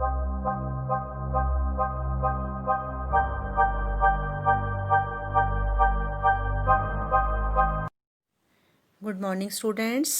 Good morning students.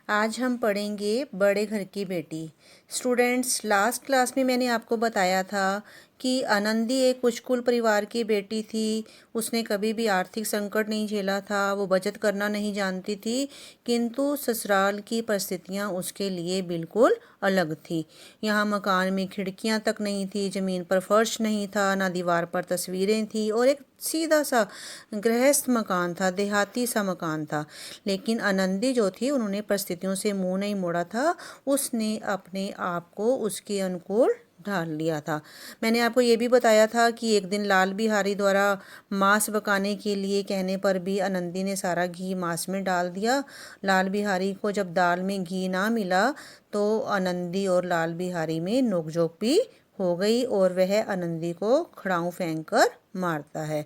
आज हम पढ़ेंगे बड़े घर की बेटी। स्टूडेंट्स, लास्ट क्लास में मैंने आपको बताया था कि आनंदी एक कुचकुल परिवार की बेटी थी। उसने कभी भी आर्थिक संकट नहीं झेला था, वो बचत करना नहीं जानती थी, किंतु ससुराल की परिस्थितियाँ उसके लिए बिल्कुल अलग थी। यहाँ मकान में खिड़कियाँ तक नहीं थी, ज़मीन पर फर्श नहीं था, ना दीवार पर तस्वीरें थी, और एक सीधा सा गृहस्थ मकान था, देहाती सा मकान था। लेकिन आनंदी जो थी, उन्होंने परिस्थितियों से मुंह नहीं मोड़ा था। उसने अपने आप को उसके अनुकूल ढाल लिया था। मैंने आपको ये भी बताया था कि एक दिन लाल बिहारी द्वारा मांस पकाने के लिए कहने पर भी आनंदी ने सारा घी मांस में डाल दिया। लाल बिहारी को जब दाल में घी ना मिला तो आनंदी और लाल बिहारी में नोकझोंक भी हो गई और वह आनंदी को खड़ाऊं फेंक कर मारता है।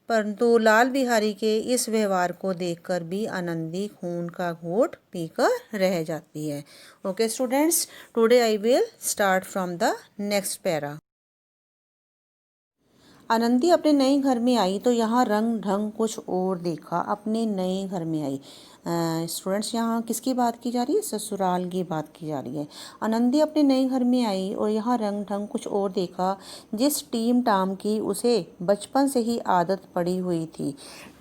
परंतु लाल बिहारी के इस व्यवहार को देखकर भी आनंदी खून का घूंट पीकर रह जाती है। Okay students, today I will start from the next para. Anandi अपने नए घर में आई तो यहाँ रंग ढंग कुछ और देखा। अपने नए घर में आई, स्टूडेंट्स यहाँ किसकी बात की जा रही है? ससुराल की बात की जा रही है। आनंदी अपने नए घर में आई और यहाँ रंग ढंग कुछ और देखा। जिस टीम टाम की उसे बचपन से ही आदत पड़ी हुई थी।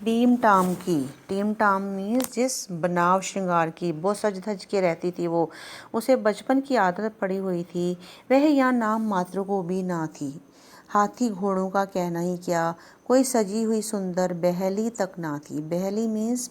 टीम टाम की, टीम टाम मीन्स जिस बनाव श्रृंगार की, वो सज धज के रहती थी, वो उसे बचपन की आदत पड़ी हुई थी, वह यहाँ नाम मात्र को भी ना थी। हाथी घोड़ों का कहना ही क्या, कोई सजी हुई सुंदर बहली तक ना थी। बहली मीन्स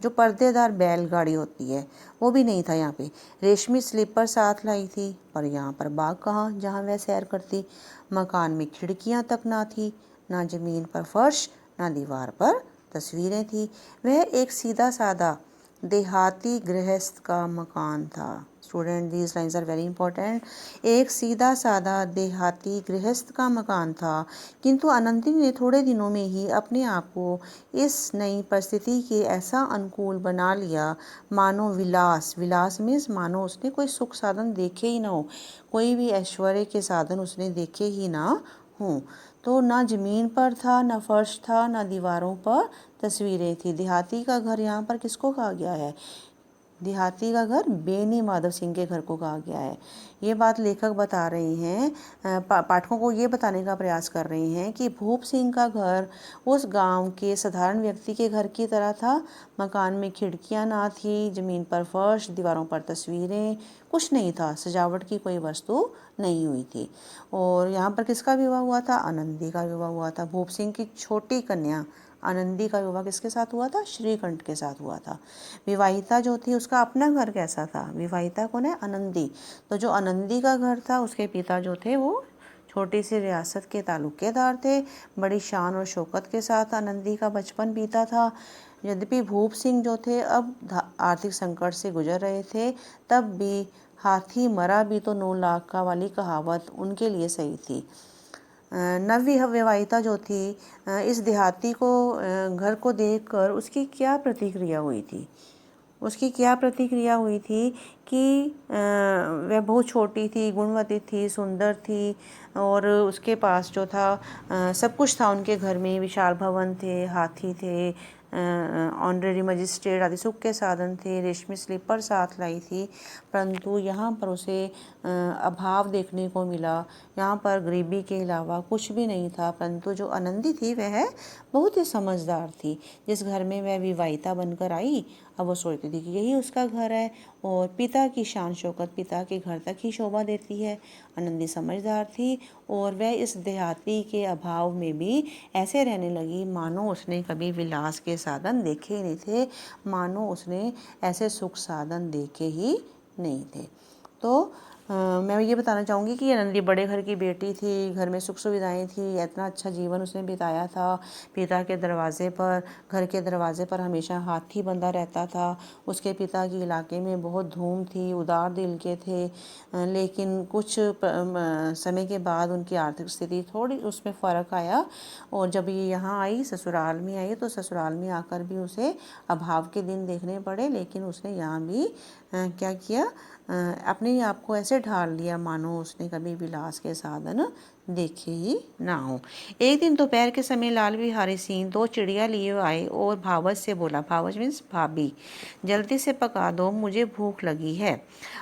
जो पर्देदार बैलगाड़ी होती है, वो भी नहीं था यहाँ पे। रेशमी स्लीपर साथ लाई थी, पर यहाँ पर बाग कहाँ जहाँ वह सैर करती। मकान में खिड़कियाँ तक ना थी, ना जमीन पर फर्श, ना दीवार पर तस्वीरें थी। वह एक सीधा सादा देहाती गृहस्थ का मकान था। Student, these lines are very important. एक सीधा सादा देहाती गृहस्थ का मकान था, किंतु आनंदी ने थोड़े दिनों में ही अपने आप को इस नई परिस्थिति के ऐसा अनुकूल बना लिया मानो विलास, विलास मीन्स मानो उसने कोई सुख साधन देखे ही ना हो, कोई भी ऐश्वर्य के साधन उसने देखे ही ना हों। तो ना ज़मीन पर था, ना फर्श था, ना दीवारों पर तस्वीरें थी। देहाती का घर यहाँ पर किसको कहा गया है? देहाती का घर बेनी माधव सिंह के घर को कहा गया है। ये बात लेखक बता रहे हैं, पाठकों को ये बताने का प्रयास कर रहे हैं कि भूप सिंह का घर उस गांव के साधारण व्यक्ति के घर की तरह था। मकान में खिड़कियां ना थी, ज़मीन पर फर्श, दीवारों पर तस्वीरें, कुछ नहीं था, सजावट की कोई वस्तु नहीं हुई थी। और यहाँ पर किसका विवाह हुआ था? आनंदी का विवाह हुआ था। भूप सिंह की छोटी कन्या आनंदी का विवाह किसके साथ हुआ था? श्रीकंठ के साथ हुआ था। विवाहिता जो थी उसका अपना घर कैसा था? विवाहिता कौन है? आनंदी। तो जो आनंदी का घर था, उसके पिता जो थे वो छोटी सी रियासत के तालुकेदार थे। बड़ी शान और शौकत के साथ आनंदी का बचपन बीता था। यद्यपि भूप सिंह जो थे अब आर्थिक संकट से गुजर रहे थे, तब भी हाथी मरा भी तो 9 लाख का वाली कहावत उनके लिए सही थी। नवविवाहिता जो थी, इस देहाती को घर को देखकर उसकी क्या प्रतिक्रिया हुई थी? उसकी क्या प्रतिक्रिया हुई थी कि वह बहुत छोटी थी, गुणवती थी, सुंदर थी, और उसके पास जो था सब कुछ था। उनके घर में विशाल भवन थे, हाथी थे, ऑनरेरी मजिस्ट्रेट आदि सुख के साधन थे, रेशमी स्लीपर साथ लाई थी। परंतु यहाँ पर उसे अभाव देखने को मिला। यहाँ पर गरीबी के अलावा कुछ भी नहीं था। परंतु जो आनंदी थी वह बहुत ही समझदार थी। जिस घर में वह विवाहिता बनकर आई, अब वो सोचती थी कि यही उसका घर है और पिता की शान शौकत पिता के घर तक ही शोभा देती है। आनंदी समझदार थी और वह इस देहाती के अभाव में भी ऐसे रहने लगी मानो उसने कभी विलास के साधन देखे ही नहीं थे, मानो उसने ऐसे सुख साधन देखे ही नहीं थे। तो मैं ये बताना चाहूँगी कि आनंदी बड़े घर की बेटी थी, घर में सुख सुविधाएं थी, इतना अच्छा जीवन उसने बिताया था। पिता के दरवाजे पर, घर के दरवाजे पर हमेशा हाथी बंधा रहता था। उसके पिता की इलाके में बहुत धूम थी, उदार दिल के थे, लेकिन कुछ समय के बाद उनकी आर्थिक स्थिति थोड़ी उसमें फ़र्क आया, और जब ये यहाँ आई, ससुराल में आई, तो ससुराल में आकर भी उसे अभाव के दिन देखने पड़े। लेकिन उसने यहाँ भी क्या किया, अपने आप को ऐसे ढाल लिया मानो उसने कभी विलास के साधन देखे ही ना हो। एक दिन दोपहर के समय लाल बिहारी सिंह 2 चिड़िया लिए आए और भावज से बोला, भावज मीन्स भाभी, जल्दी से पका दो, मुझे भूख लगी है।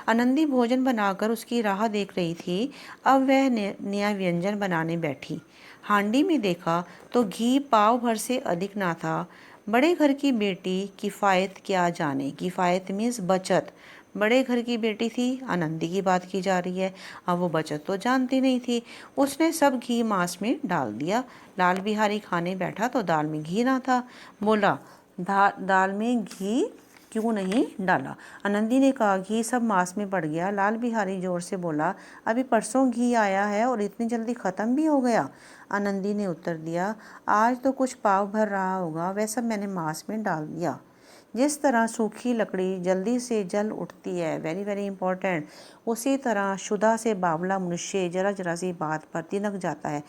आनंदी भोजन बनाकर उसकी राह देख रही थी। अब वह नया व्यंजन बनाने बैठी। हांडी में देखा तो घी पाव भर से अधिक ना था। बड़े घर की बेटी किफ़ायत क्या जाने, किफ़ायत मीन्स बचत। बड़े घर की बेटी थी, आनंदी की बात की जा रही है। अब वो बचत तो जानती नहीं थी। उसने सब घी मांस में डाल दिया। लाल बिहारी खाने बैठा तो दाल में घी ना था। बोला, दाल में घी क्यों नहीं डाला? आनंदी ने कहा, घी सब मांस में पड़ गया। लाल बिहारी जोर से बोला, अभी परसों घी आया है और इतनी जल्दी ख़त्म भी हो गया। आनंदी ने उत्तर दिया, आज तो कुछ पाव भर रहा होगा, वह सब मैंने मांस में डाल दिया। जिस तरह सूखी लकड़ी जल्दी से जल उठती है, वेरी वेरी इंपॉर्टेंट, उसी तरह शुदा से बावला मनुष्य जरा जरा सी बात पर तिनक जाता है।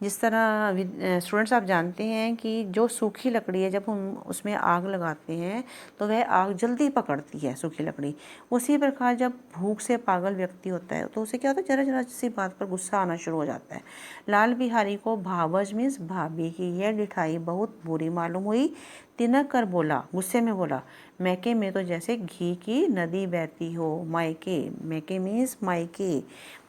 जिस तरह स्टूडेंट्स आप जानते हैं कि जो सूखी लकड़ी है, जब हम उसमें आग लगाते हैं तो वह आग जल्दी पकड़ती है, सूखी लकड़ी। उसी प्रकार जब भूख से पागल व्यक्ति होता है तो उसे क्या होता है, जरा जरा सी बात पर गुस्सा आना शुरू हो जाता है। लाल बिहारी को भावज मीन्स भाभी की यह डिठाई बहुत बुरी मालूम हुई। तिनक कर बोला, गुस्से में बोला, मैके में तो जैसे घी की नदी बहती हो। मायके, मैके मीन्स मायके,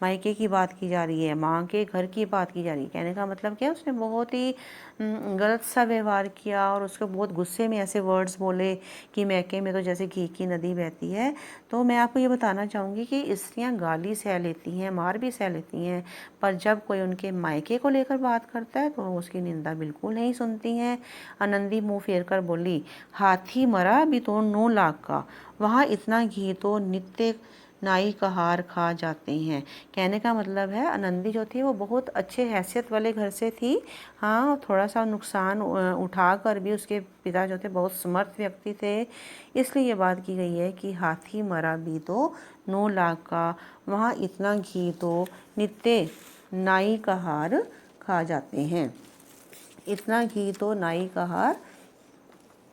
मायके की बात की जा रही है, माँ के घर की बात की जा रही है। कहने का मतलब क्या, उसने बहुत ही गलत सा व्यवहार किया और उसको बहुत गुस्से में ऐसे वर्ड्स बोले कि मैके में तो जैसे घी की नदी बहती है। तो मैं आपको ये बताना चाहूँगी कि स्त्रियाँ गाली सह लेती हैं, मार भी सह लेती हैं, पर जब कोई उनके मायके को लेकर बात करता है तो उसकी निंदा बिल्कुल नहीं सुनती हैं। आनंदी मुँह फेर कर बोली, हाथी मरा भी तो 9 लाख का, वहाँ इतना घी तो नित्य नाई का हार खा जाते हैं। कहने का मतलब है, आनंदी जो थी वो बहुत अच्छे हैसियत वाले घर से थी। हाँ, थोड़ा सा नुकसान उठा कर भी उसके पिता जो थे बहुत समर्थ व्यक्ति थे। इसलिए ये बात की गई है कि हाथी मरा भी तो 9 लाख का, वहाँ इतना घी तो नित्य नाई का हार खा जाते हैं। इतना घी तो नाई का हार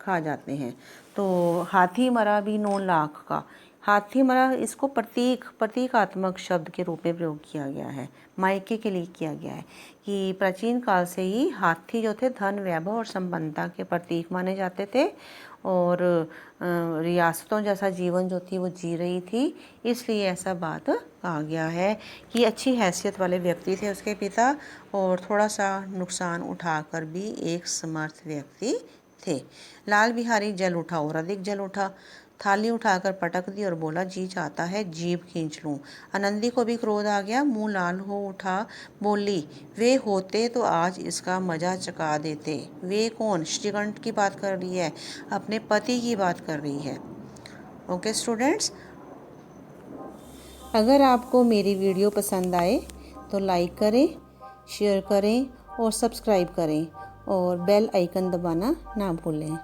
खा जाते हैं। तो हाथी मरा भी 9 लाख का, हाथी मरा इसको प्रतीकात्मक शब्द के रूप में प्रयोग किया गया है, मायके के लिए किया गया है कि प्राचीन काल से ही हाथी जो थे धन, वैभव और संपन्नता के प्रतीक माने जाते थे और रियासतों जैसा जीवन जो थी वो जी रही थी। इसलिए ऐसा बात कहा गया है कि अच्छी हैसियत वाले व्यक्ति थे उसके पिता और थोड़ा सा नुकसान उठाकर भी एक समर्थ व्यक्ति थे। लाल बिहारी जल उठा और अधिक जल उठा, थाली उठाकर पटक दी और बोला, जी चाहता है जीभ खींच लूं। आनंदी को भी क्रोध आ गया, मुंह लाल हो उठा, बोली, वे होते तो आज इसका मजा चखा देते। वे कौन? श्रीकंठ की बात कर रही है, अपने पति की बात कर रही है। ओके स्टूडेंट्स, अगर आपको मेरी वीडियो पसंद आए तो लाइक करें, शेयर करें और सब्सक्राइब करें और बेल आइकन दबाना ना भूलें।